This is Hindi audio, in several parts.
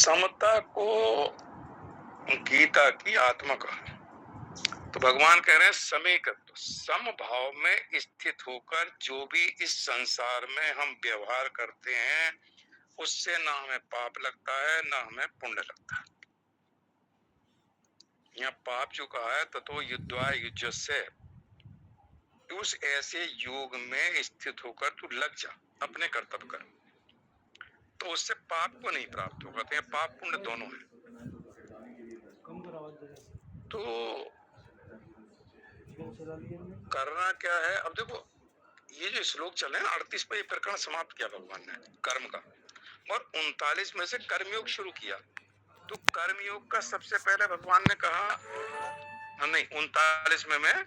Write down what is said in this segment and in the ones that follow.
समता को गीता की आत्मा कहा। तो भगवान कह रहे हैं समेकत्व, समभाव में स्थित होकर जो भी इस संसार में हम व्यवहार करते हैं उससे ना हमें पाप लगता है ना हमें पुण्य लगता है। यहाँ पाप जो कहा है ततो युद्धा युज्यस्य, उस ऐसे योग में स्थित होकर तू लग जा, अपने कर्तव्य कर, तो उससे पाप को नहीं प्राप्त होगा। तो पाप पुण्य दोनों है। तो करना क्या है? अब देखो ये जो श्लोक चल रहे हैं 38 पे ये प्रकरण समाप्त किया भगवान ने कर्म का, और 39 में से कर्मयोग शुरू किया। तो कर्मयोग का सबसे पहले भगवान ने कहा, नहीं 39 में मैं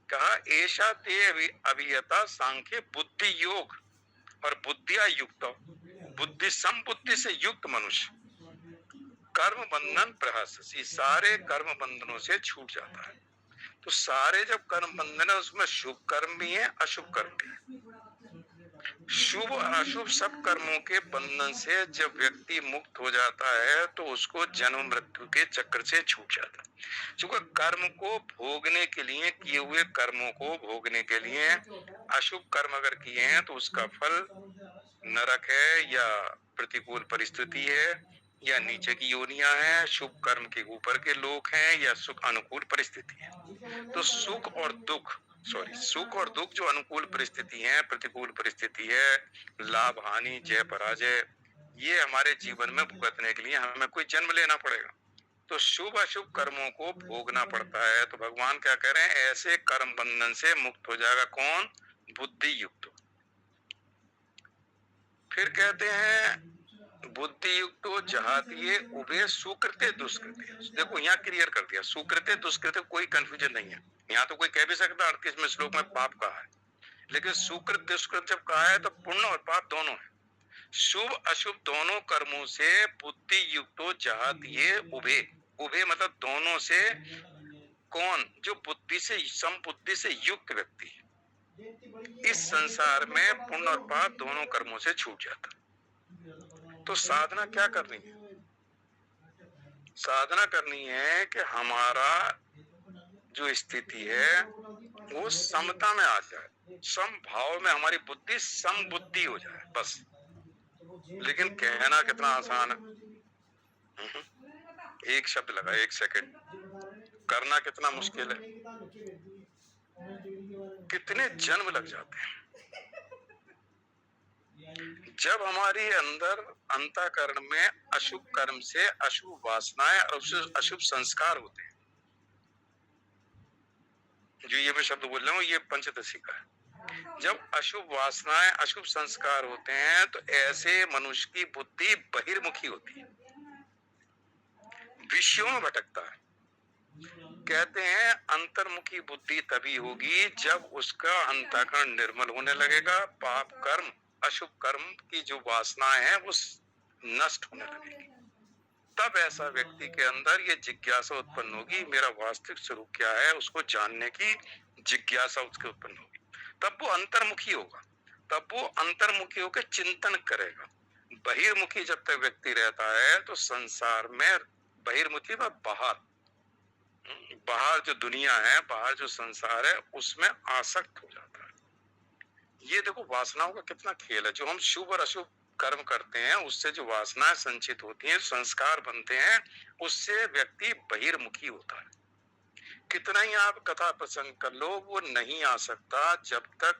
कहा ऐसा ते अभियता सांख्य बुद्धि योग, और बुद्धिया युक्त, बुद्धि संबुद्धि से युक्त मनुष्य कर्म बंधन प्रहसी, सारे कर्म बंधनों से छूट जाता है। तो सारे जब कर्म बंधन है उसमें शुभ कर्म भी है अशुभ कर्म भी है। शुभ और अशुभ सब कर्मों के बंधन से जब व्यक्ति मुक्त हो जाता है तो उसको जन्म मृत्यु के चक्र से छूट जाता है। क्योंकि कर्म को भोगने के लिए, किए हुए कर्मों को भोगने के लिए अशुभ कर्म अगर किए हैं तो उसका फल नरक है या प्रतिकूल परिस्थिति है या नीचे की योनियां हैं, शुभ कर्म के ऊपर के लोग हैं या सुख अनुकूल परिस्थिति है। तो सुख और दुख जो अनुकूल परिस्थिति है, प्रतिकूल परिस्थिति है, लाभ हानि जय पराजय, ये हमारे जीवन में भुगतने के लिए हमें कोई जन्म लेना पड़ेगा। तो शुभ अशुभ कर्मों को भोगना पड़ता है। तो भगवान क्या कह रहे हैं, ऐसे कर्म बंधन से मुक्त हो जाएगा कौन? बुद्धि युक्त। फिर कहते हैं बुद्धि युक्त जहातिये उभे सुकृत्य दुष्कृत्य। देखो यहाँ क्लियर कर दिया, सुकृत्य दुष्कृत्य कोई कंफ्यूजन नहीं है। यहाँ तो कोई कह भी सकता 38वें श्लोक में पाप कहा है, लेकिन सुकृत दुष्कृत जब कहा है तो पुण्य और पाप दोनों है। शुभ अशुभ दोनों कर्मों से बुद्धि युक्त जहातिये उभे, उभे मतलब दोनों से। कौन? जो बुद्धि से, समबुद्धि से युक्त व्यक्ति है, इस संसार में पुण्य और पाप दोनों कर्मों से छूट जाता। तो साधना क्या करनी है? साधना करनी है कि हमारा जो स्थिति है वो समता में आ जाए, समभाव में हमारी बुद्धि समबुद्धि हो जाए, बस। लेकिन कहना कितना आसान है। एक शब्द लगा, एक सेकंड। करना कितना मुश्किल है, कितने जन्म लग जाते हैं। जब हमारी अंदर अंतःकरण में अशुभ कर्म से अशुभ वासनाएं और अशुभ संस्कार होते हैं, जो ये मैं शब्द बोल रहा हूँ ये पंचदशी का है। जब अशुभ वासनाएं अशुभ संस्कार होते हैं तो ऐसे मनुष्य की बुद्धि बहिर्मुखी होती है, विषयों में भटकता है। कहते हैं अंतर्मुखी बुद्धि तभी होगी जब उसका अंतःकरण निर्मल होने लगेगा, पाप कर्म अशुभ कर्म की जो वासनाएं हैं वो नष्ट होने लगेगी। तब ऐसा व्यक्ति के अंदर ये जिज्ञासा उत्पन्न होगी, मेरा वास्तविक स्वरूप क्या है, उसको जानने की जिज्ञासा उसके उत्पन्न होगी। तब वो अंतर्मुखी होगा, तब वो अंतर्मुखी होकर चिंतन करेगा। बहिर्मुखी जब तक व्यक्ति रहता है तो संसार में, बहिर्मुखी व बाहर जो दुनिया है, बाहर जो संसार है उसमें आसक्त हो जाता है। ये देखो वासनाओं का कितना खेल है। जो हम शुभ और अशुभ कर्म करते हैं उससे जो वासनाएं संचित होती हैं, संस्कार बनते हैं, उससे व्यक्ति बहिर्मुखी होता है। कितना ही आप कथा प्रसंग कर लो, वो नहीं आ सकता जब तक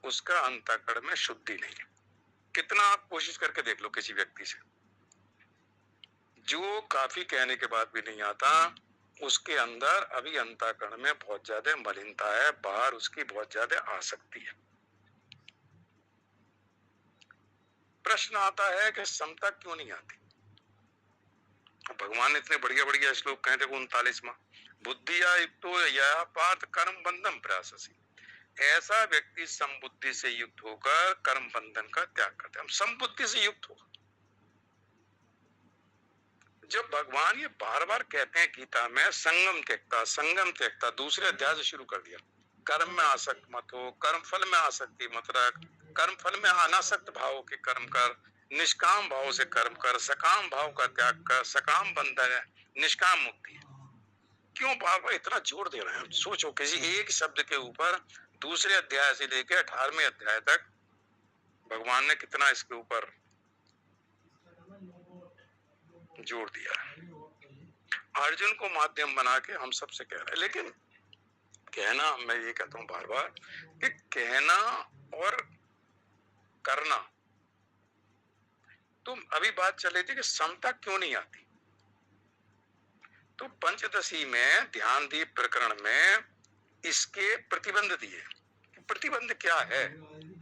उसका अंतःकरण में शुद्धि नहीं है। कितना आप कोशिश करके देख लो किसी व्यक्ति से, जो काफी कहने के बाद भी नहीं आता, उसके अंदर अभी अंतःकरण में बहुत ज्यादा मलिनता है, बाहर उसकी बहुत ज्यादा आसक्ति है। प्रश्न आता है कि समता क्यों नहीं आती? भगवान ने इतने बढ़िया बढ़िया श्लोक कहे थे, 39वां बुद्धिया युक्तो या पार्थ कर्म बंधन प्रयाससी। ऐसा व्यक्ति समबुद्धि से युक्त होकर कर्म बंधन का त्याग करते हैं। हम समबुद्धि से युक्त होगा। जब भगवान ये बार बार कहते हैं गीता में संगम त्यक्ता, दूसरे अध्याय से शुरू कर दिया, कर्म में आसक्त मत हो, कर्म फल में आसक्ति मत रख, कर्म फल में अनासक्त भाव के कर्म कर, निष्काम भाव से कर्म कर, सकाम भाव का त्याग कर, सकाम बंधन है, निष्काम मुक्ति है। क्यों बार बार इतना जोर दे रहे हैं? सोचो, किसी एक शब्द के ऊपर दूसरे अध्याय से लेकर 18वें अध्याय तक भगवान ने कितना इसके ऊपर जोर दिया है। अर्जुन को माध्यम बना के हम सबसे कह रहे हैं, लेकिन कहना, मैं ये कहता हूं बार बार कि कहना और करना, तो अभी बात चल रही थी कि समता क्यों नहीं आती। तो पंचदशी में ध्यान दीप प्रकरण में इसके प्रतिबंध दिए। प्रतिबंध क्या है?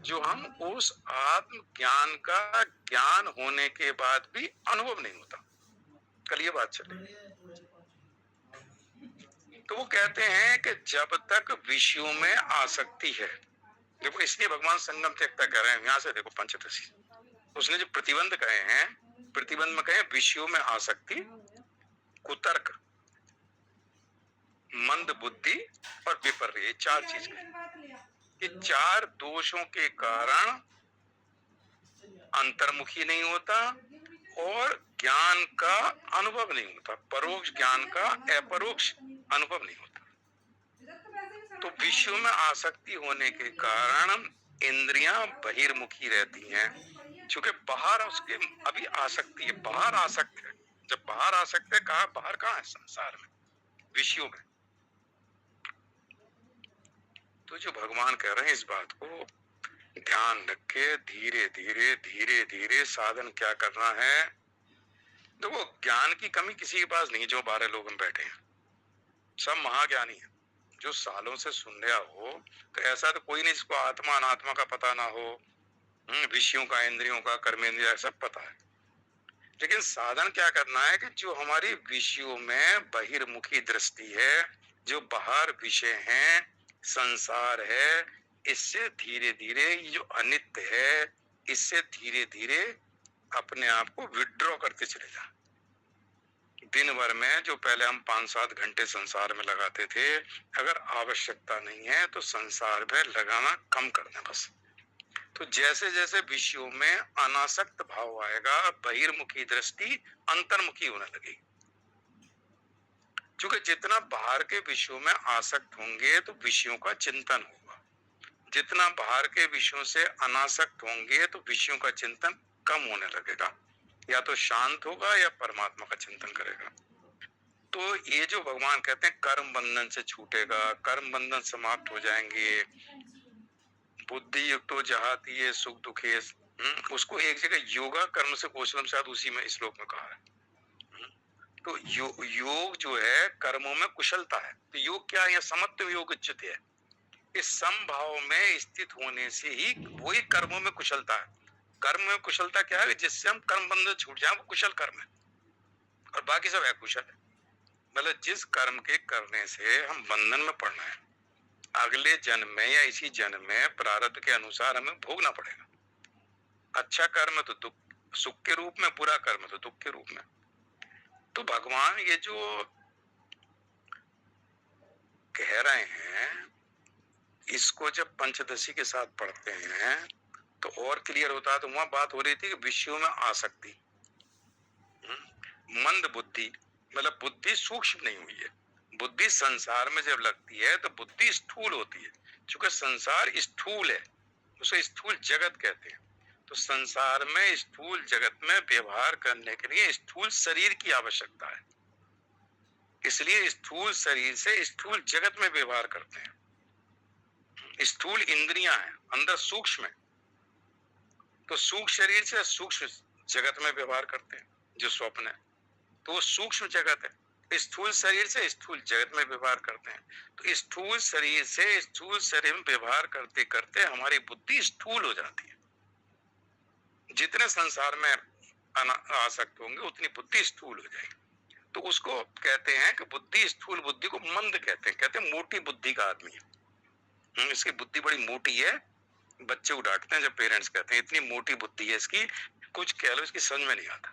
जो हम उस आत्म ज्ञान का ज्ञान होने के बाद भी अनुभव नहीं होता। कल ये बात चली। तो वो कहते हैं कि जब तक विषयों में आसक्ति है, देखो इसलिए भगवान संगम त्यक्ता कह रहे हैं। यहां से देखो पंचदशी, उसने जो प्रतिबंध कहे हैं, प्रतिबंध में कहे विषयों में आसक्ति, कुतर्क, मंद बुद्धि और विपर्य, चार चीज ये चार दोषों के कारण अंतर्मुखी नहीं होता और ज्ञान का अनुभव नहीं होता, परोक्ष ज्ञान का अपरोक्ष अनुभव नहीं होता। तो विषयों में आसक्ति होने के कारण इंद्रियां बहिर्मुखी रहती हैं, क्योंकि बाहर उसके अभी आसक्ति है, बाहर आसक्त है। जब बाहर आसक्त है, कहा बाहर कहाँ है? संसार में, विषयों में। तो जो भगवान कह रहे हैं, इस बात को ध्यान रखे, धीरे धीरे धीरे धीरे साधन क्या करना है। देखो ज्ञान की कमी किसी के पास नहीं, जो 12 लोग हम बैठे हैं सब महाज्ञानी है। जो सालों से सुन रहा हो, तो ऐसा तो कोई नहीं जिसको आत्मा अनात्मा का पता ना हो, विषयों का, इंद्रियों का, कर्मेंद्रिय सब पता है। लेकिन साधन क्या करना है कि जो हमारी विषयों में बहिर्मुखी दृष्टि है, जो बाहर विषय हैं, संसार है, इससे धीरे धीरे ये जो अनित्य है, इससे धीरे धीरे अपने आप को विड्रॉ करते चले जा। दिन भर में जो पहले हम 5-7 घंटे संसार में लगाते थे, अगर आवश्यकता नहीं है तो संसार में लगाना कम करना बस। तो जैसे जैसे विषयों में अनासक्त भाव आएगा, बहिर्मुखी दृष्टि अंतर्मुखी होने लगेगी। क्योंकि जितना बाहर के विषयों में आसक्त होंगे तो विषयों का चिंतन होगा, जितना बाहर के विषयों से अनासक्त होंगे तो विषयों का चिंतन कम होने लगेगा, या तो शांत होगा या परमात्मा का चिंतन करेगा। तो ये जो भगवान कहते हैं कर्म बंधन से छूटेगा, कर्म बंधन समाप्त हो जाएंगे, बुद्धि युक्त तो जहाती है सुख दुखे, उसको एक जगह योगा कर्म से कौशलम, शायद उसी में इस श्लोक में कहा है। तो योग जो है कर्मों में कुशलता है। तो योग क्या है? समत्व योग उच्चित है। इस समभाव में स्थित होने से ही वही कर्मों में कुशलता है। कर्म में कुशलता क्या है? जिससे हम कर्म बंधन छूट जाए, वो कुशल कर्म है, और बाकी सब अकुशल है। मतलब जिस कर्म के करने से हम बंधन में पड़ना है, अगले जन्म में या इसी जन्म में प्रारब्ध के अनुसार हमें भोगना पड़ेगा। अच्छा कर्म तो दुख सुख के रूप में, बुरा कर्म तो दुख के रूप में। तो भगवान ये जो कह रहे हैं, इसको जब पंचदशी के साथ पढ़ते हैं तो और क्लियर होता है। तो वहां बात हो रही थी कि विषयों में आसक्ति, मंद बुद्धि, मतलब बुद्धि सूक्ष्म नहीं हुई है। बुद्धि संसार में जब लगती है तो बुद्धि स्थूल होती है, क्योंकि संसार स्थूल है, उसे स्थूल जगत कहते हैं। तो संसार में स्थूल जगत में व्यवहार करने के लिए स्थूल शरीर की आवश्यकता है, इसलिए स्थूल शरीर से स्थूल जगत में व्यवहार करते हैं। स्थूल इंद्रियां हैं, अंदर सूक्ष्म है, तो सूक्ष्म शरीर से सूक्ष्म जगत में व्यवहार करते हैं। जो स्वप्न है तो वो सूक्ष्म जगत है, स्थूल शरीर से स्थूल जगत में व्यवहार करते हैं। तो स्थूल शरीर से स्थूल शरीर में व्यवहार करते करते हमारी बुद्धि स्थूल हो जाती है। जितने संसार में आसक्त होंगे उतनी बुद्धि स्थूल हो जाएगी। तो उसको कहते हैं कि बुद्धि, स्थूल बुद्धि को मंद कहते हैं। कहते हैं मोटी बुद्धि का आदमी है, इसकी बुद्धि बड़ी मोटी है। बच्चे उड़ाटते हैं जब पेरेंट्स कहते हैं इतनी मोटी बुद्धि है इसकी, कुछ कह लो इसकी समझ में नहीं आता,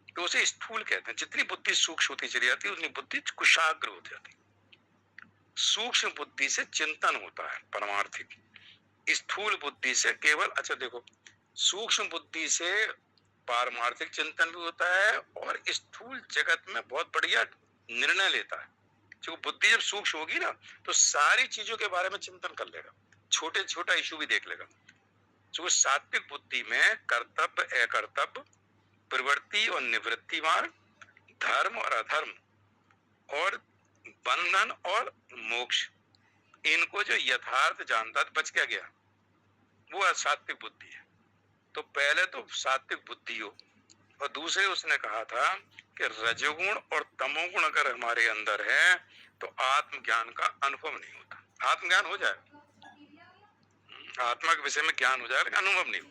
तो उसे स्थूल कहते हैं। जितनी बुद्धि सूक्ष्म होती चली जाती है उतनी बुद्धि कुशाग्र हो जाती है। सूक्ष्म बुद्धि से चिंतन होता है परमार्थिक, स्थूल बुद्धि से केवल, अच्छा देखो सूक्ष्म बुद्धि से पारमार्थिक चिंतन भी होता है और स्थूल जगत में बहुत बढ़िया निर्णय लेता है। जो बुद्धि जब सूक्ष्म होगी ना तो सारी चीजों के बारे में चिंतन कर लेगा, छोटे छोटा इशू भी देख लेगा। जो सात्विक बुद्धि में कर्तव्य अकर्तव्य, प्रवृत्ति और निवृत्ति मार्ग, धर्म और अधर्म और बंधन और मोक्ष, इनको जो यथार्थ जानता बच क्या गया, वो सात्विक बुद्धि है। तो पहले तो सात्विक बुद्धि हो, और दूसरे उसने कहा था कि रजोगुण और तमोगुण अगर हमारे अंदर है तो आत्मज्ञान का अनुभव नहीं होता। आत्मज्ञान हो जाए, आत्मा के विषय में ज्ञान हो जाए लेकिन अनुभव नहीं हो।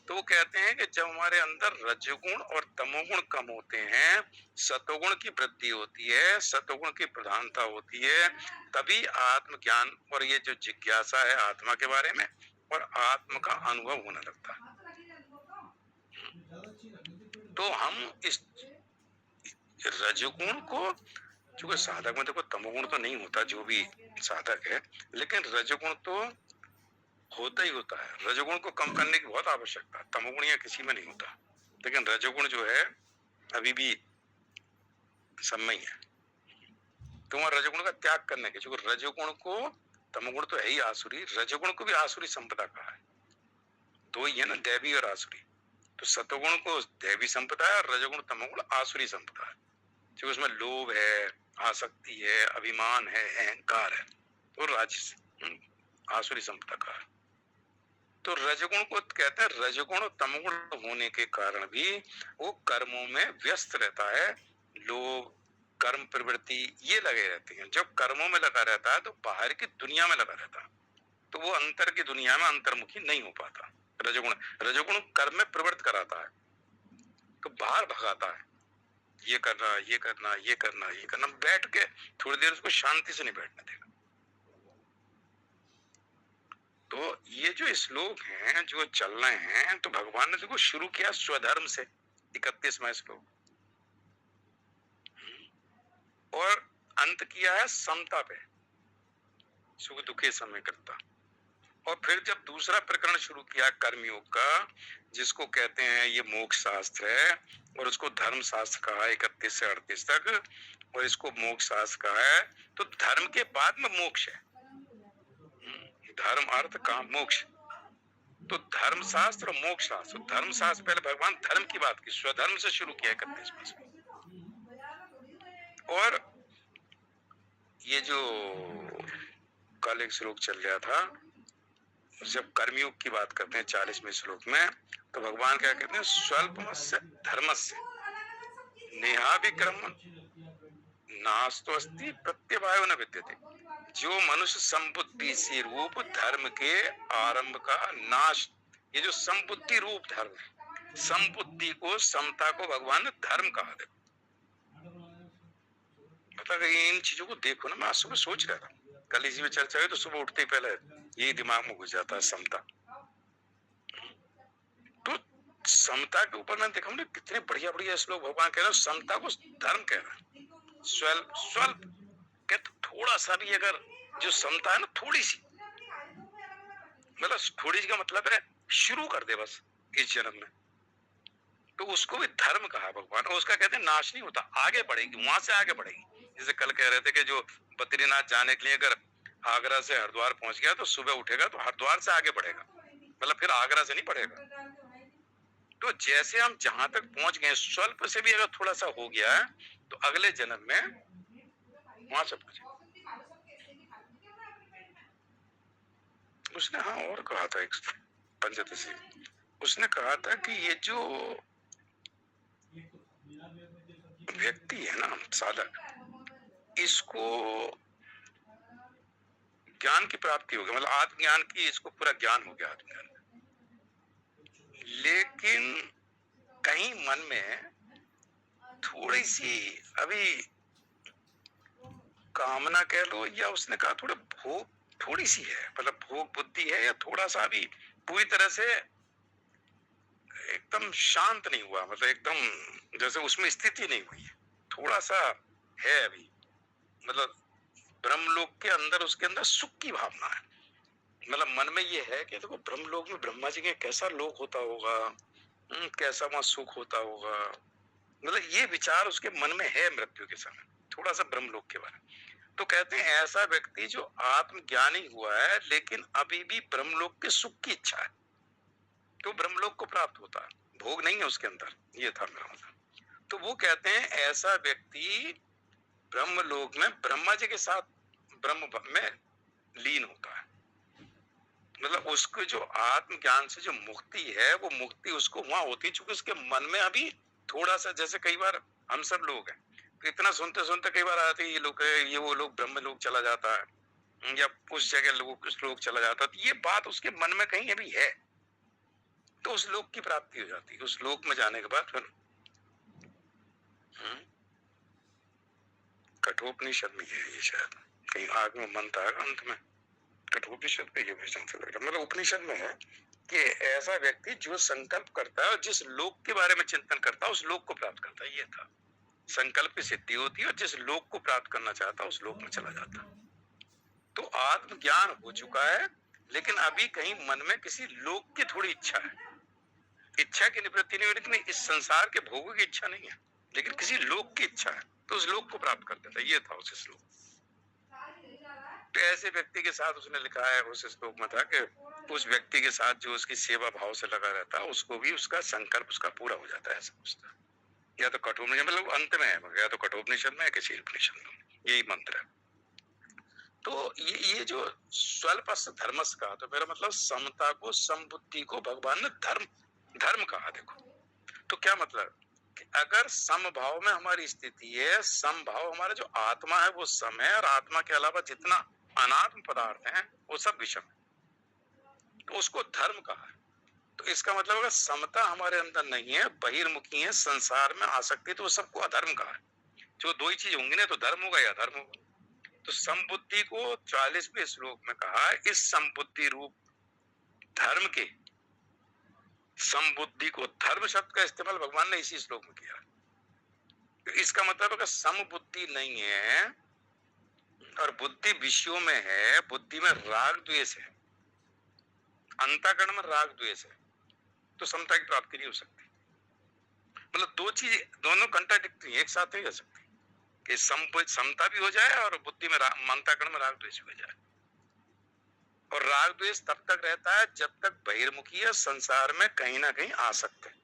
तो वो कहते हैं कि जब हमारे अंदर रजोगुण और तमोगुण कम होते हैं, सतोगुण की वृद्धि होती है, सतोगुण की प्रधानता होती है, तभी आत्मज्ञान और ये जो जिज्ञासा है आत्मा के बारे में और आत्मा का अनुभव होने लगता है। तो हम इस रजोगुण को, चूंकि साधक में देखो तमोगुण तो नहीं होता जो भी साधक है, लेकिन रजोगुण तो होता ही होता है। रजोगुण को कम करने की बहुत आवश्यकता है, तमोगुण या किसी में नहीं होता, लेकिन रजोगुण जो है अभी भी सब में ही है। तो वहां रजोगुण का त्याग करने के, क्योंकि रजोगुण को, तमोगुण तो है ही आसुरी, रजोगुण को भी आसुरी संपदा कहा है। दो ही है ना, दैवी और आसुरी। तो सतोगुण को दैवी संपदा है और रजोगुण तमोगुण आसुरी संपदा है, क्योंकि उसमें लोभ है, आसक्ति है, अभिमान है, अहंकार है, तो राजस आसुरी संपदा का है। तो रजगुण को कहते हैं, रजगुण और तमगुण होने के कारण भी वो कर्मों में व्यस्त रहता है। लोभ, कर्म प्रवृत्ति ये लगे रहते हैं। जब कर्मों में लगा रहता है तो बाहर की दुनिया में लगा रहता है, तो वो अंतर की दुनिया में अंतर्मुखी नहीं हो पाता। रजगुण, रजगुण कर्म में प्रवृत्त कराता है, तो बाहर भगाता है, ये करना, ये करना, ये करना, ये करना, बैठ के थोड़ी देर उसको शांति से नहीं बैठने देगा। तो ये जो श्लोक हैं जो चल रहे हैं, तो भगवान ने देखो शुरू किया स्वधर्म से, 31वां श्लोक, और अंत किया है समता पे, सुख दुखे समय करता। और फिर जब दूसरा प्रकरण शुरू किया कर्मयोग का, जिसको कहते हैं ये मोक्ष शास्त्र है, और उसको धर्म शास्त्र कहा है 31 से 38 तक, और इसको मोक्ष शास्त्र कहा है। तो धर्म के बाद में मोक्ष है, धर्म अर्थ काम मोक्ष। तो धर्म शास्त्र और मोक्ष शास्त्र, धर्म शास्त्र पहले भगवान धर्म की बात की, स्वधर्म से शुरू किया 31वां श्लोक। और ये जो कल एक श्लोक चल गया था, जब कर्मयोग की बात करते हैं 40वें श्लोक में, तो भगवान क्या कहते हैं, स्वल्पमस्य धर्मस्य नेहाभिक्रम नास्तो अस्ति प्रत्यवायो न विद्यते। जो मनुष्य संबुद्धि से रूप धर्म के आरंभ का नाश, ये जो संबुद्धि रूप धर्म है, संबुद्धि को, समता को भगवान ने धर्म कहा। देखो मतलब इन चीजों को देखो ना, मैं आज सुबह सोच रहा था, कल इसी में चर्चा हुई तो सुबह उठते ही पहले यही दिमाग में घुस जाता है, समता। तो समता के ऊपर मैंने देखा कितने बढ़िया बढ़िया श्लोक भगवान कह रहे हैं, समता को धर्म कह रहे हैं। स्वल्प स्वल्प कहते थोड़ा सा भी, अगर जो समता है ना थोड़ी सी, मतलब थोड़ी सी का मतलब है शुरू कर दे बस इस जन्म में, तो उसको भी धर्म कहा भगवान। और उसका कहते हैं नाश नहीं होता, आगे बढ़ेगी, वहां से आगे बढ़ेगी। जैसे कल कह रहे थे कि जो बद्रीनाथ जाने के लिए अगर आगरा से हरिद्वार पहुंच गया तो सुबह उठेगा तो हरिद्वार से आगे बढ़ेगा, मतलब फिर आगरा से नहीं बढ़ेगा। तो जैसे हम जहां तक पहुंच गए, स्वल्प से भी अगर थोड़ा सा हो गया है तो अगले जन्म में वहां से पहुंचे। उसने हाँ और कहा था, एक पंचदशी उसने कहा था कि ये जो व्यक्ति है ना साधक, इसको ज्ञान की प्राप्ति हो गई, मतलब आत्मज्ञान की, इसको पूरा ज्ञान हो गया आत्मज्ञान, लेकिन कहीं मन में थोड़ी सी अभी कामना कह लो, या उसने कहा थोड़ा भोग थोड़ी सी है, मतलब भोग बुद्धि है, या थोड़ा सा अभी पूरी तरह से एकदम शांत नहीं हुआ, मतलब एकदम जैसे उसमें स्थिति नहीं हुई है, थोड़ा सा है अभी, मतलब ब्रह्मलोक के अंदर उसके अंदर सुख की भावना है, मतलब मन में ये है कि देखो ब्रह्मलोक में ब्रह्मा जी के कैसा लोक होता होगा, कैसा वहां सुख होता होगा, मतलब ये विचार उसके मन में है मृत्यु के समय, थोड़ा सा ब्रह्मलोक के बारे में। तो कहते हैं ऐसा व्यक्ति जो आत्मज्ञानी हुआ है लेकिन अभी भी ब्रह्मलोक के सुख की इच्छा है, तो ब्रह्मलोक को प्राप्त होता है, भोग नहीं है उसके अंदर, ये था मेरा मतलब। तो वो कहते हैं ऐसा व्यक्ति ब्रह्मलोक में ब्रह्मा जी के साथ ब्रह्म में लीन होता है, मतलब उसको जो आत्मज्ञान से जो मुक्ति है वो मुक्ति उसको वहां होती है, क्योंकि उसके मन में अभी थोड़ा सा, जैसे कई बार हम सब लोग हैं तो इतना सुनते सुनते कई बार आते ये लोग ये वो लोग ब्रह्म लोग चला जाता है या उस जगह लोग कुछ लोग चला जाता है, तो ये बात उसके मन में कहीं अभी है, तो उस लोक की प्राप्ति हो जाती है। उस लोक में जाने के बाद फिर कठोपनिषद में ये शायद कहीं आग में मन था अंत में, कठोपनिषद पे ये वचन चला गया, मतलब उपनिषद में है कि ऐसा व्यक्ति जो संकल्प करता है और जिस लोक के बारे में चिंतन करता है उस लोक को प्राप्त करता है, ये था। संकल्प की सिद्धि होती है और जिस लोक को प्राप्त करना चाहता है उस लोक में चला जाता है। तो आत्मज्ञान हो चुका है लेकिन अभी कहीं मन में किसी लोक की थोड़ी इच्छा है, इच्छा की निवृत्ति नहीं हो रही, इस संसार के भोगों की इच्छा नहीं है लेकिन किसी लोक की इच्छा है, तो उस लोक को प्राप्त कर देता है, ये था उस श्लोक। तो ऐसे व्यक्ति के साथ उसने लिखा है उस श्लोक में था कि उस व्यक्ति के साथ जो उसकी सेवा भाव से लगा रहता है उसको भी उसका संकल्प उसका पूरा हो जाता है, ऐसा पूछता है। या तो कठोपनिषद मतलब अंत में है, या तो कठोपनिषद में है किसी उपनिषद में, यही मंत्र है। तो ये जो स्वल्पस्य धर्मस्य का, तो मेरा मतलब समता को, समबुद्धि को भगवान ने धर्म कहा। देखो तो क्या मतलब कि अगर समभाव में हमारी स्थिति है, समभाव हमारा जो आत्मा है वो सम है और आत्मा के अलावा जितना अनात्म पदार्थ है वो सब विषम है, तो उसको धर्म कहा है। तो इसका मतलब अगर समता हमारे अंदर नहीं है, बहिर्मुखी है, संसार में आसक्ति, तो सबको अधर्म कहा है। जो दो ही चीज होंगी ना, तो धर्म होगा या अधर्म होगा। तो समबुद्धि को 40वें श्लोक में कहा, इस समबुद्धि रूप धर्म के, समबुद्धि को, धर्म शब्द का इस्तेमाल भगवान ने इसी श्लोक में किया। तो इसका मतलब अगर समबुद्धि नहीं है और बुद्धि विषयों में है, बुद्धि में राग द्वेष है, अंतःकरण में राग द्वेष है, तो समता की प्राप्ति नहीं हो सकती। मतलब दो चीज दोनों कंट्राडिक्टरी एक साथ नहीं रह सकती कि समता भी हो जाए और बुद्धि में अंतःकरण में राग द्वेष हो जाए। और राग द्वेष तब तक रहता है जब तक बहिर्मुखी है, संसार में कहीं ना कहीं आसक्त है।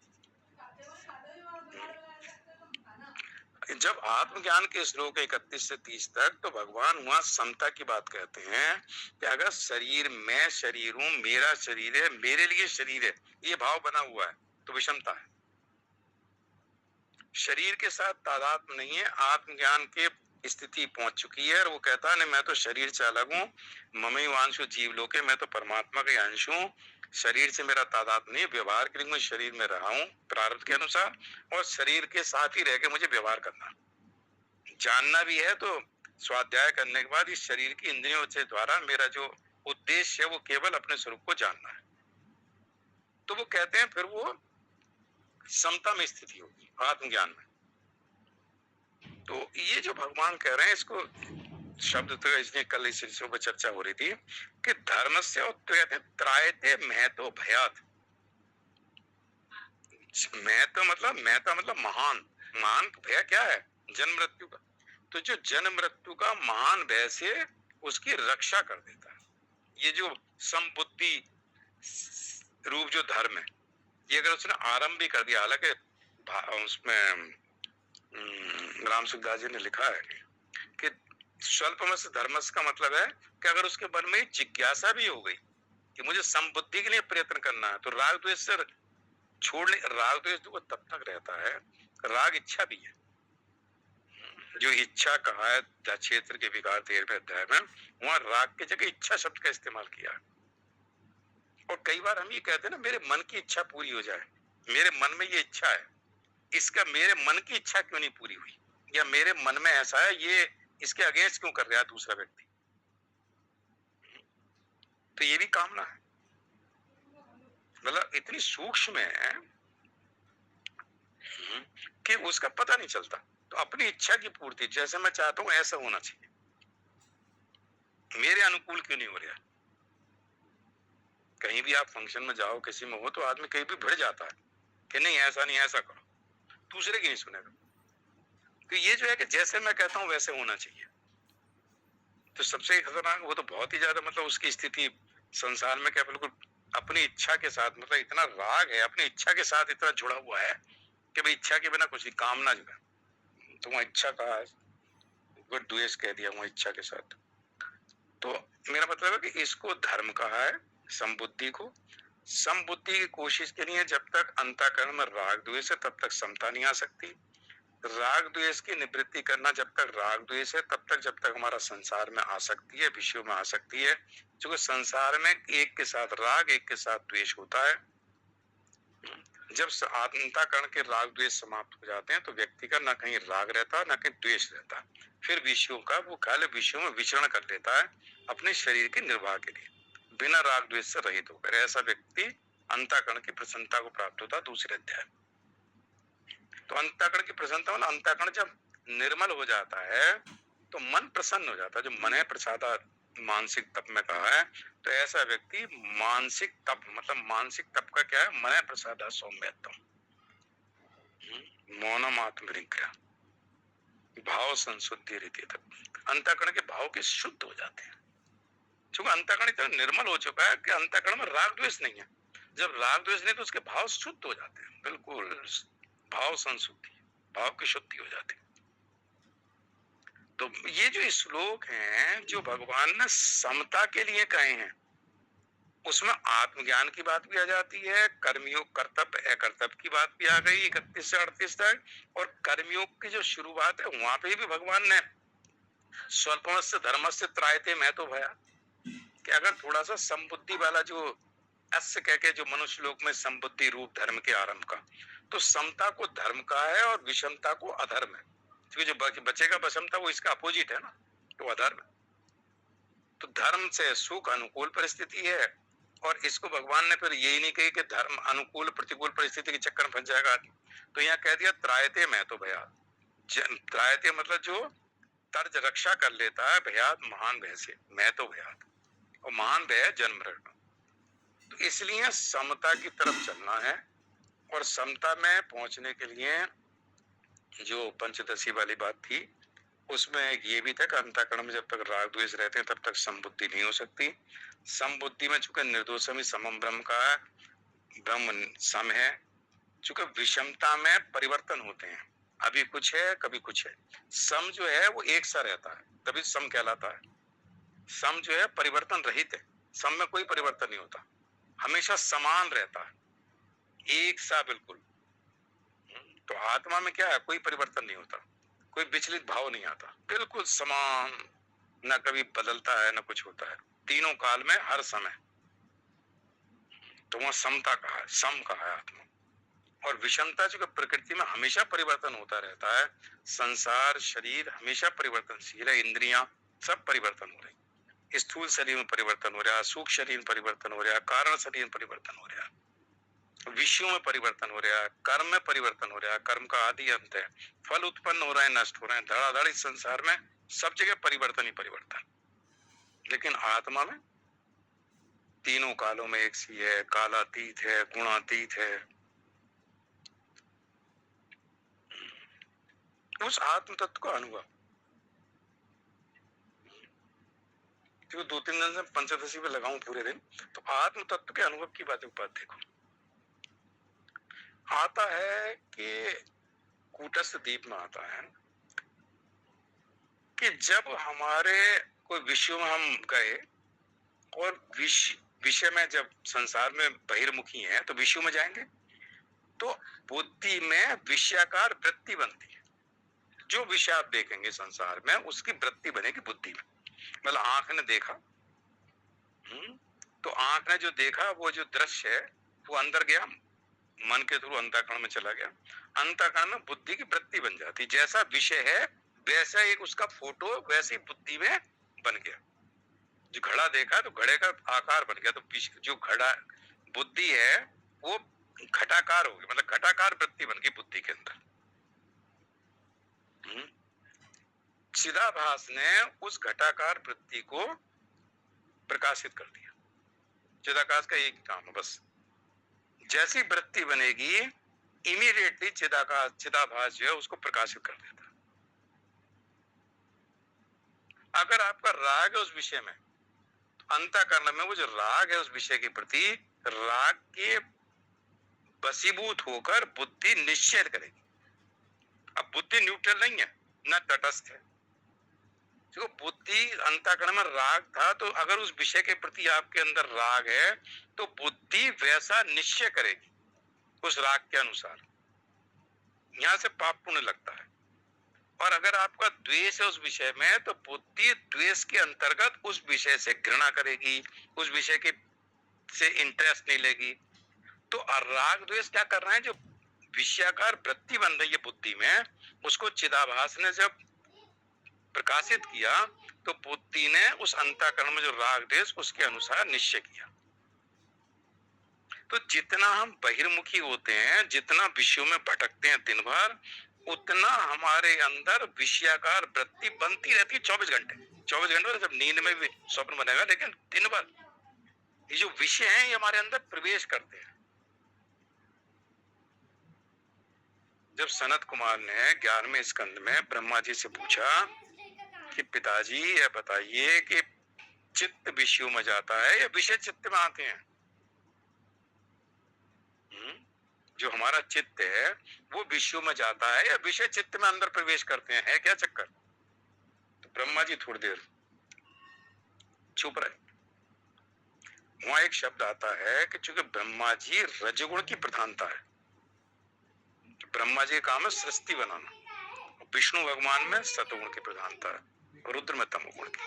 जब आत्मज्ञान के श्लोक 31 से 30 तक, तो भगवान वहां समता की बात कहते हैं कि अगर शरीर, मैं शरीर हूं, मेरा शरीर है, मेरे लिए शरीर है, ये भाव बना हुआ है, तो विषमता है। शरीर के साथ तादात्म्य नहीं है, आत्मज्ञान के स्थिति पहुंच चुकी है और वो कहता है मैं तो शरीर से अलग हूँ, ममैवांशु जीवलोके, मैं तो परमात्मा के अंश हूँ, शरीर से मेरा तादात्म्य नहीं, व्यवहार के लिए मैं शरीर में रहा हूँ प्रारब्ध के अनुसार, और शरीर के साथ ही रह के मुझे व्यवहार करना, जानना भी है। तो स्वाध्याय करने के बाद इस शरीर की इंद्रियों के द्वारा मेरा जो उद्देश्य है वो केवल अपने स्वरूप को जानना है। तो वो कहते हैं फिर वो समता में स्थिति होगी आत्मज्ञान में। तो ये जो भगवान कह रहे हैं, इसको शब्द तो इसमें कल इस विषय पर चर्चा हो रही थी कि धर्म से कहते हैं त्रायते महतो भयात। महतो मतलब महान, महान भय क्या है, जन्म मृत्यु का। तो जो जन्म मृत्यु का महान भय से उसकी रक्षा कर देता है, ये जो समबुद्धि रूप जो धर्म है, ये अगर उसने आरंभ भी कर दिया, हालांकि उसमें राम सुखदास जी ने लिखा है कि स्वल्पमस्य धर्मस्य का मतलब है कि अगर उसके मन में जिज्ञासा भी हो गई कि मुझे समबुद्धि के लिए प्रयत्न करना है, तो राग द्वेष से छोड़ने, राग द्वेष तो तब तक रहता है, राग इच्छा भी है। जो इच्छा कहा है क्षेत्र के विकार 13वें अध्याय में, वहां राग की जगह इच्छा शब्द का इस्तेमाल किया है। और कई बार हम ये कहते हैं ना, मेरे मन की इच्छा पूरी हो जाए, मेरे मन में ये इच्छा है, इसका मेरे मन की इच्छा क्यों नहीं पूरी हुई, या मेरे मन में ऐसा है, ये इसके अगेंस्ट क्यों कर रहा है दूसरा व्यक्ति। तो ये भी कामना है, मतलब इतनी सूक्ष्म है कि उसका पता नहीं चलता। तो अपनी इच्छा की पूर्ति, जैसे मैं चाहता हूं ऐसा होना चाहिए, मेरे अनुकूल क्यों नहीं हो रहा, कहीं भी आप फंक्शन में जाओ, किसी में हो, तो आदमी कहीं भी भिड़ जाता है कि नहीं ऐसा नहीं, ऐसा करो, दूसरे की नहीं सुनेगा। तो ये जो है कि जैसे मैं कहता हूं वैसे होना चाहिए। तो सबसे खतरनाक वो तो बहुत ही ज्यादा मतलब उसकी स्थिति संसार में क्या बिल्कुल अपनी इच्छा के साथ, मतलब इतना राग है अपनी इच्छा के साथ, इतना जुड़ा हुआ है कि भाई इच्छा के बिना कुछ नहीं, कामना जो है, तो वहां इच्छा का गुड द्वेष कह दिया वहां इच्छा के साथ। तो मेरा मतलब है कि इसको धर्म कहा है, समबुद्धि को। समबुद्धि की कोशिश के लिए जब तक अंतःकरण में राग द्वेष है तब तक समता नहीं आ सकती। राग द्वेष की निवृत्ति करना, जब तक राग द्वेष है तब तक, जब तक हमारा संसार में आसक्ति है, विषयों में आसक्ति है, क्योंकि संसार में एक के साथ राग एक के साथ द्वेष होता है। जब अंतःकरण के राग द्वेष समाप्त हो जाते हैं तो व्यक्ति का ना कहीं राग रहता ना कहीं द्वेष रहता, फिर विषयों का वो खाली विषयों में विचरण कर लेता है अपने शरीर के निर्वाह के लिए, बिना राग द्वेष से रहित होकर। ऐसा व्यक्ति अंतःकरण की प्रसन्नता को प्राप्त होता है। दूसरे अध्याय तो अंतःकरण की प्रसन्नता मतलब अंतःकरण जब निर्मल हो जाता है तो मन प्रसन्न हो जाता है। जो मन है प्रसादा मानसिक तप में कहा है, तो ऐसा व्यक्ति मानसिक तप, मतलब मानसिक तप का क्या है, मन प्रसादा सौम्यत्म, मौनम आत्मरिक्रिया, भाव संशुद्धि रीति तक अंतःकरण के भाव के शुद्ध हो जाते हैं। क्योंकि अंतःकरण इतना निर्मल हो चुका है कि अंतःकरण में राग द्वेष नहीं है। जब राग द्वेष नहीं तो उसके भाव शुद्ध हो जाते हैं, बिल्कुल भाव संशुद्धि, भाव की शुद्धि हो जाती है। तो ये जो श्लोक हैं जो भगवान ने समता के लिए कहे हैं, उसमें आत्मज्ञान की बात भी आ जाती है, कर्मयोग कर्तव्य अकर्तव्य की बात भी आ गई 31 से 38 तक, और कर्मयोग की जो शुरुआत है वहां पे भी भगवान ने स्वल्पमस्य धर्मस्य त्रायते मैं तो भया, कि अगर थोड़ा सा समबुद्धि वाला जो अस्य कह के जो मनुष्य लोक में समबुद्धि रूप धर्म के आरंभ का, तो समता को धर्म का है और विषमता को अधर्म है, क्योंकि जो बचेगा विषमता वो इसका अपोजिट है ना, तो अधर्म। तो धर्म से सुख अनुकूल परिस्थिति है, और इसको भगवान ने फिर यही नहीं कही कि धर्म अनुकूल प्रतिकूल परिस्थिति के चक्कर में फंस जाएगा, तो यहाँ कह दिया त्रायते मैं तो भया। त्रायते मतलब जो तर्ज रक्षा कर लेता है, भयात महान भय से, मैं तो भयात, और महान भय जन्म मरण। तो इसलिए समता की तरफ चलना है, और समता में पहुंचने के लिए जो पंचदशी वाली बात थी उसमें एक ये भी था कि अंतःकरण में जब तक राग द्वेष रहते हैं तब तक समबुद्धि नहीं हो सकती। समबुद्धि में चूंकि निर्दोषम समम ब्रह्म का ब्रह्म सम है, चूंकि विषमता में परिवर्तन होते हैं, अभी कुछ है कभी कुछ है। सम जो है वो एक सा रहता है, तभी सम कहलाता है। सम जो है परिवर्तन रहित है, सम में कोई परिवर्तन नहीं होता, हमेशा समान रहता है, एक सा बिल्कुल। तो आत्मा में क्या है, कोई परिवर्तन नहीं होता, कोई विचलित भाव नहीं आता, बिल्कुल समान, न कभी बदलता है न कुछ होता है, तीनों काल में हर समय। तो वहां समता कहा है, सम कहा है आत्मा। और विषमता जो प्रकृति में हमेशा परिवर्तन होता रहता है, संसार शरीर हमेशा परिवर्तनशील है, इंद्रियां सब परिवर्तन हो रही, स्थूल शरीर में परिवर्तन हो रहा है, सूक्ष्म शरीर में परिवर्तन हो रहा है, कारण शरीर में परिवर्तन हो रहा है, विषयों में परिवर्तन हो रहा है, कर्म में परिवर्तन हो रहा है, कर्म का आदि अंत है, फल उत्पन्न हो रहे हैं नष्ट हो रहे हैं, धड़ाधड़ इस संसार में सब जगह परिवर्तन ही परिवर्तन। लेकिन आत्मा में तीनों कालों में एक सी है, कालातीत है, गुणातीत है। उस आत्म तत्व का अनुभव, क्योंकि 2-3 दिन से पंचदशी पे लगाऊं पूरे दिन, तो आत्म तत्व के अनुभव की बात देखो। आता है कि कूटस्थ द्वीप में आता है कि जब हमारे कोई विषयों में हम गए, और विषय में जब संसार में बहिर्मुखी हैं तो विषयों में जाएंगे, तो बुद्धि में विषयाकार वृत्ति बनती है। जो विषय आप देखेंगे संसार में उसकी वृत्ति बनेगी बुद्धि में। मतलब आंख ने देखा, तो आंख ने जो देखा वो जो दृश्य है वो अंदर गया, मन के थ्रू अंतःकरण में चला गया, अंतःकरण में बुद्धि की वृत्ति बन जाती, जैसा विषय है वैसा एक उसका फोटो वैसी बुद्धि में बन गया। जो घड़ा देखा तो घड़े का आकार बन गया, तो जो घड़ा बुद्धि है वो घटाकार हो गई, मतलब घटाकार वृत्ति बन गई बुद्धि के अंदर। चिदाभास ने उस घटाकार वृत्ति को प्रकाशित कर दिया, चिदाकाश का एक ही काम है बस, जैसी वृत्ति बनेगी इमीडिएटली चिदाकाश चिदाभास जो है उसको प्रकाशित कर देता है। अगर आपका राग है उस विषय में, तो अंतःकरण में वो जो राग है उस विषय के प्रति, राग के वशीभूत होकर बुद्धि निश्चय करेगी। अब बुद्धि न्यूट्रल नहीं है, न तटस्थ है। जो बुद्धि अंतःकरण में राग था, तो अगर उस विषय के प्रति आपके अंदर राग है तो बुद्धि वैसा निश्चय करेगी उस राग के अनुसार। यहां से पाप पुण्य लगता है। और अगर आपका द्वेष है उस विषय में, तो बुद्धि द्वेष के अंतर्गत उस विषय से घृणा करेगी, उस विषय के से इंटरेस्ट नहीं लेगी। तो राग द्वेष क्या कर रहे हैं, जो विषयाकार वृत्ति बन रही है बुद्धि में, उसको चिदाभास ने जब प्रकाशित किया तो बुद्धि ने उस अंतःकरण में जो राग द्वेष उसके अनुसार निश्चय किया। तो जितना हम बहिर्मुखी होते हैं, जितना विषयों में भटकते हैं दिन भर, उतना हमारे अंदर विषयाकार वृत्ति बनती रहती है 24 घंटे। 24 घंटे जब नींद में भी स्वप्न बनेगा, लेकिन दिन भर ये जो विषय हैं ये हमारे अंदर प्रवेश करते हैं। जब सनत कुमार ने 11वें स्कंद में ब्रह्मा जी से पूछा कि पिताजी यह बताइए कि चित्त विषयों में जाता है या विषय चित्त में आते हैं? जो हमारा चित्त है वो विषयों में जाता है या विषय चित्त में अंदर प्रवेश करते हैं? है क्या चक्कर? तो ब्रह्मा जी थोड़ी देर चुप रहे। वहां एक शब्द आता है कि चूंकि ब्रह्मा जी रजगुण की प्रधानता है, तो ब्रह्मा जी का काम है सृष्टि बनाना, विष्णु भगवान में सतगुण की प्रधानता है, रुद्र में तमोगुण की।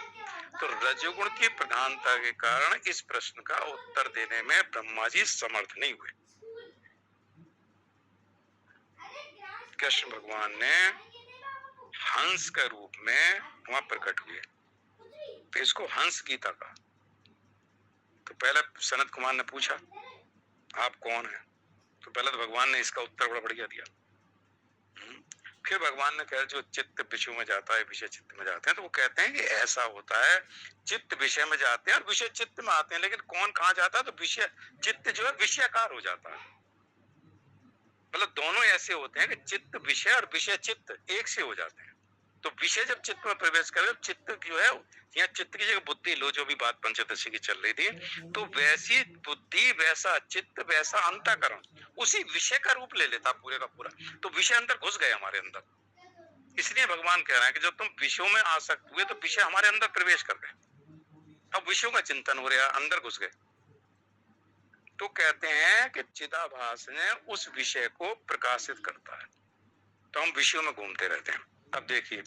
तो रजोगुण की प्रधानता के कारण इस प्रश्न का उत्तर देने में ब्रह्मा जी समर्थ नहीं हुए। कृष्ण भगवान ने हंस के रूप में वहां प्रकट हुए, तो इसको हंस गीता का। तो पहले सनत कुमार ने पूछा आप कौन हैं? तो पहले तो भगवान ने इसका उत्तर बड़ा बढ़िया दिया। फिर भगवान ने कहा जो चित्त विषय में जाता है विषय चित्त में जाते हैं, तो वो कहते हैं कि ऐसा होता है, चित्त विषय में जाते हैं और विषय चित्त में आते हैं, लेकिन कौन कहाँ जाता है? तो विषय चित्त जो है विषयाकार हो जाता है। मतलब दोनों ऐसे होते हैं कि चित्त विषय और विषय चित्त एक से हो जाते हैं। तो विषय जब चित्त में प्रवेश करे, चित्त जो है यहाँ चित्त की जगह बुद्धि लो, जो भी बात पंचदशी की चल रही थी, तो वैसी बुद्धि वैसा चित्त वैसा अंतःकरण उसी विषय का रूप ले लेता पूरे का पूरा। तो विषय अंदर घुस गए हमारे अंदर। इसलिए भगवान कह रहे हैं कि जब तुम विषयों में आसक्त हुए तो विषय हमारे अंदर प्रवेश कर गए, अब विषयों का चिंतन हो रहा, अंदर घुस गए। तो कहते हैं कि चिदाभास ने उस विषय को प्रकाशित करता है, तो हम विषयों में घूमते रहते हैं। अब देखिए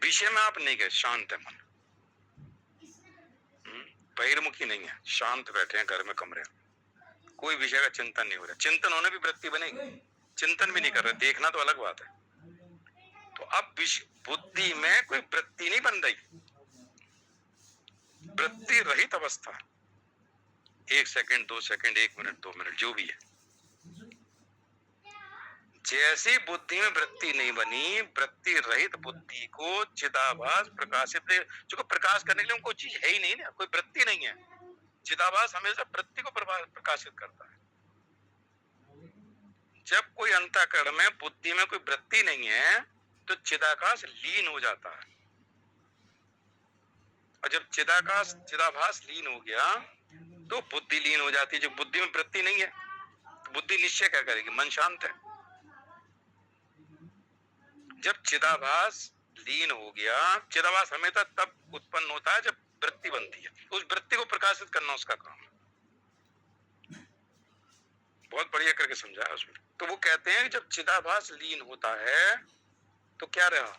विषय में आप नहीं गए, शांत है मन, बहिर्मुखी नहीं है, शांत बैठे हैं घर में कमरे में, कोई विषय का चिंतन नहीं हो रहा। चिंतन होने भी वृत्ति बनेगी, चिंतन भी नहीं कर रहे, देखना तो अलग बात है। तो अब बुद्धि में कोई वृत्ति नहीं बन रही, वृत्ति रहित अवस्था, 1 सेकंड 2 सेकंड 1 मिनट 2 मिनट जो भी है, जैसी बुद्धि में वृत्ति नहीं बनी, वृत्ति रहित बुद्धि को चिदाभास प्रकाशित, जो प्रकाश करने के लिए कोई चीज है ही नहीं ना, कोई वृत्ति नहीं है। चिदाभास हमेशा वृत्ति को प्रकाशित करता है। जब कोई अंतःकरण में बुद्धि में कोई वृत्ति नहीं है तो चिदाकाश लीन हो जाता है, और जब चिदाभास लीन हो गया तो बुद्धि लीन हो जाती है। जब बुद्धि में वृत्ति नहीं है तो बुद्धि निश्चय क्या करेगी? मन शांत है। जब चिदाभास लीन हो गया, चिदाभास हमेशा तब उत्पन्न होता है जब वृत्ति बनती है, उस वृत्ति को प्रकाशित करना उसका काम है। बहुत बढ़िया करके समझाया उसमें। तो वो कहते हैं कि जब चिदाभास लीन होता है तो क्या रहा?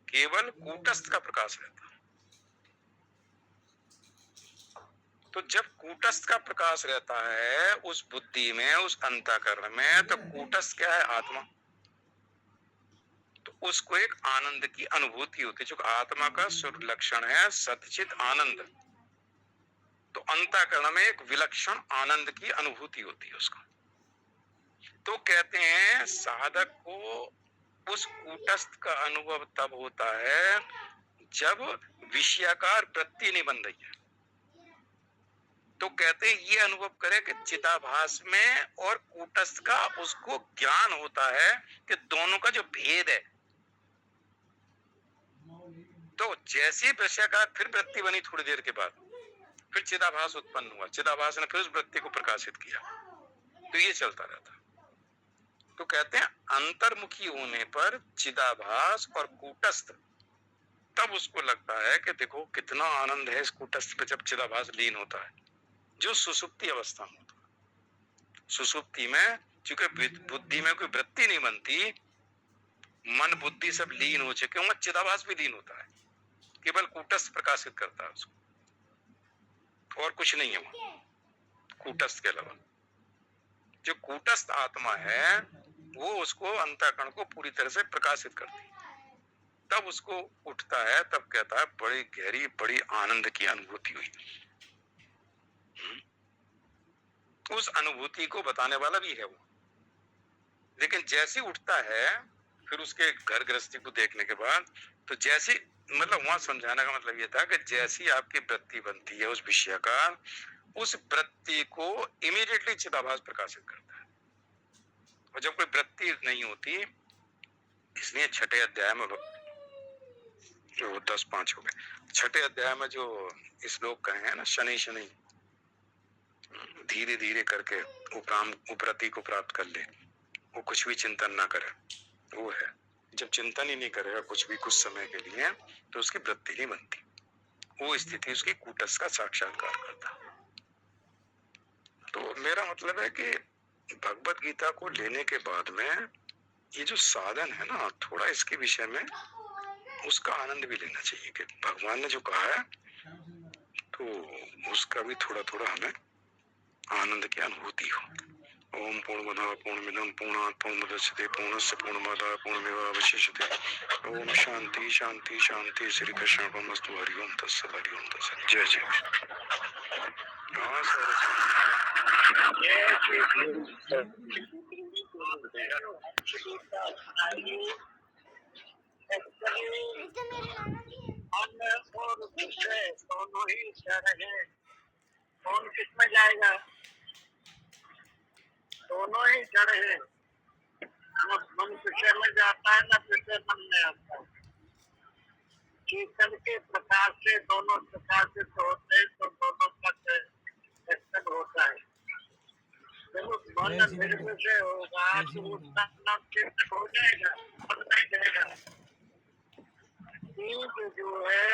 केवल कूटस्थ का प्रकाश रहता है। तो जब कूटस्थ का प्रकाश रहता है उस बुद्धि में, उस अंतःकरण में, तो कूटस्थ क्या है? आत्मा। तो उसको एक आनंद की अनुभूति होती है, जो आत्मा का स्वरूप लक्षण है सच्चित आनंद। तो अंतःकरण में एक विलक्षण आनंद की अनुभूति होती है उसको। तो कहते हैं साधक को उस कूटस्थ का अनुभव तब होता है जब विषयाकार वृत्ति नहीं बन रही है। तो कहते हैं ये अनुभव करे कि चिदाभास में और कूटस्थ का उसको ज्ञान होता है कि दोनों का जो भेद है। तो जैसी वृषाकार फिर वृत्ति बनी थोड़ी देर के बाद, फिर चिदाभास उत्पन्न हुआ, चिदाभास ने फिर उस वृत्ति को प्रकाशित किया, तो ये चलता रहता। तो कहते हैं अंतर्मुखी होने पर चिदाभास और कूटस्थ, तब उसको लगता है कि देखो कितना आनंद है इस कूटस्थ पे जब चिदाभास लीन होता है, जो सुसुप्ति अवस्था में होता है। सुसुप्ति में चूंकि बुद्धि में कोई वृत्ति नहीं बनती, मन बुद्धि सब लीन हो चुके होंगे, चिदाभास भी लीन होता है, केवल कूटस्थ प्रकाशित करता है उसको, और कुछ नहीं है वहां कूटस्थ के अलावा। जो कूटस्थ आत्मा है वो उसको अंतःकरण को पूरी तरह से प्रकाशित करती है। तब उसको उठता है, तब कहता है बड़ी गहरी बड़ी आनंद की अनुभूति हुई। उस अनुभूति को बताने वाला भी है वो। लेकिन जैसे उठता है फिर उसके घर गृहस्थी को देखने के बाद, तो जैसी मतलब वहां समझाने का मतलब ये था कि जैसी आपकी वृत्ति बनती है उस विषय का, उस वृत्ति को इमीडिएटली चिदाभास प्रकाशित करता है। और जब कोई वृत्ति नहीं होती, इसलिए छठे अध्याय में जो 10:5 हो गए, छठे अध्याय में जो श्लोक कहे हैं ना, शनि शनि धीरे धीरे करके उपरति को प्राप्त कर ले, वो कुछ भी चिंतन ना करे, वो है। जब चिंतन ही नहीं करेगा कुछ भी कुछ समय के लिए, तो उसकी वृत्ति नहीं बनती, वो स्थिति उसकी कूटस्थ का साक्षात्कार करता। तो मेरा मतलब है कि भगवत गीता को लेने के बाद में ये जो साधन है ना, थोड़ा इसके विषय में उसका आनंद भी लेना चाहिए कि भगवान ने जो कहा है, तो उसका भी थोड़ा थोड़ा हमें आनंद की अनुभूति हो। ओम पूर्णमदः पूर्णमिदं पूर्णात् पूर्णमुदच्यते पूर्णस्य पूर्णमादाय पूर्णमेवावशिष्यते। ओम शांति शांति शांति। श्री कृष्णार्पणमस्तु। हरि ओम तत्सत्। हरि ओम तत्सत्। जय जय कृष्ण। हाँ सर। दोनों ही कौन किसमें जाएगा? दोनों ही जड़ है, न मन विषय में जाता है न विषय मन में आता है। चेतन के प्रकाश से दोनों प्रकाशित होते हैं, तो दोनों का दर्शन होता है। जब मन निर्विषय होगा तो उसका नाम चित्त हो जाएगा, मन नहीं जाएगा। जो है